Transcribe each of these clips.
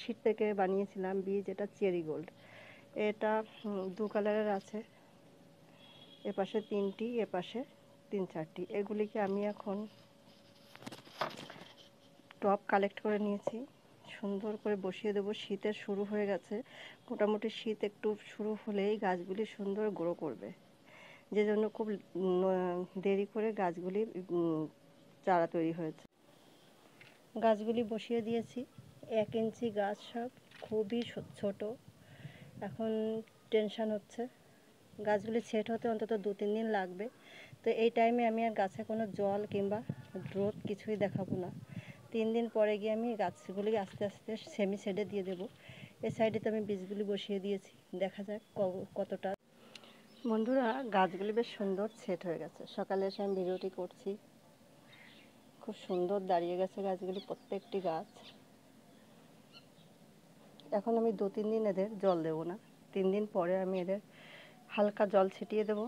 ছিট থেকে বানিয়েছিলাম বীজ, এটা চেরি গোল্ড। এটা 2 কালারের আছে, এপাশে 3টি, এপাশে 3-4টি। এগুলিকে আমি এখন টব কালেক্ট করে নিয়েছি, সুন্দর করে বসিয়ে দেবো। শীতের শুরু হয়ে গেছে, মোটামুটি শীত একটু শুরু হলেই গাছগুলি সুন্দর গ্রো করবে, যে জন্য খুব দেরি করে গাছগুলি চারা তৈরি হয়েছে। গাছগুলি বসিয়ে দিয়েছি, 1 ইঞ্চি গাছ, সব খুবই ছোট। এখন টেনশন হচ্ছে, গাছগুলি সেট হতে অন্তত 2-3 দিন লাগবে। তো এই টাইমে আমি আর গাছে কোনো জল কিংবা রোদ কিছুই দেখাবো না। 3 দিন পরে গিয়ে আমি গাছগুলি আস্তে আস্তে সেমি শেডে দিয়ে দেবো। এই সাইডে তো আমি বীজগুলি বসিয়ে দিয়েছি, দেখা যাক কতটা। বন্ধুরা, গাছগুলি বেশ সুন্দর সেট হয়ে গেছে। সকালে এসে আমি ভিডিওটি করছি, খুব সুন্দর দাঁড়িয়ে গেছে গাছগুলি, প্রত্যেকটি গাছ। এখন আমি 2-3 দিন এদের জল দেবো না, 3 দিন পরে আমি এদের হালকা জল ছিটিয়ে দেবো।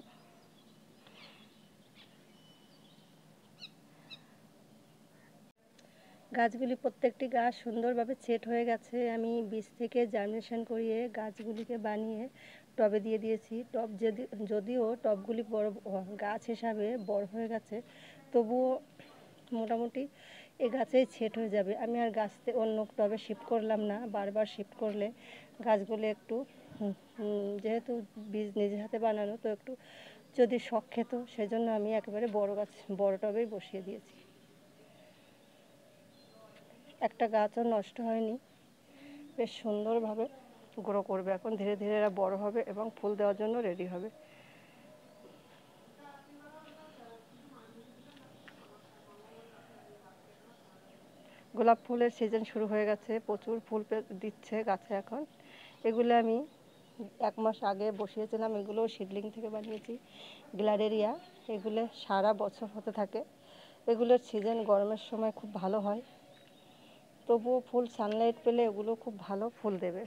গাছগুলি প্রত্যেকটি গাছ সুন্দরভাবে সেট হয়ে গেছে। আমি বীজ থেকে জার্মিনেশন করিয়ে গাছগুলিকে বানিয়ে টবে দিয়ে দিয়েছি। যদিও টবগুলি বড় গাছ হিসাবে বড় হয়ে গেছে, তবুও মোটামুটি এই গাছেই সেট হয়ে যাবে। আমি আর গাছতে অন্য টবে শিফট করলাম না, বারবার শিফট করলে গাছগুলি একটু যেহেতু বীজ নিজের হাতে বানানো, তো একটু যদি শখ খেত, সেজন্য আমি একেবারে বড় টবেই বসিয়ে দিয়েছি। একটা গাছও নষ্ট হয়নি, বেশ সুন্দরভাবে গ্রো করবে। এখন ধীরে ধীরে এরা বড় হবে এবং ফুল দেওয়ার জন্য রেডি হবে। গোলাপ ফুলের সিজন শুরু হয়ে গেছে, প্রচুর ফুল দিচ্ছে গাছে এখন। এগুলো আমি 1 মাস আগে বসিয়েছিলাম, এগুলো সিডলিং থেকে বানিয়েছি, গ্ল্যাডেরিয়া। এগুলো সারা বছর হতে থাকে। এগুলোর সিজন গরমের সময় খুব ভালো হয়, তবুও ফুল সানলাইট পেলে এগুলো খুব ভালো ফুল দেবে।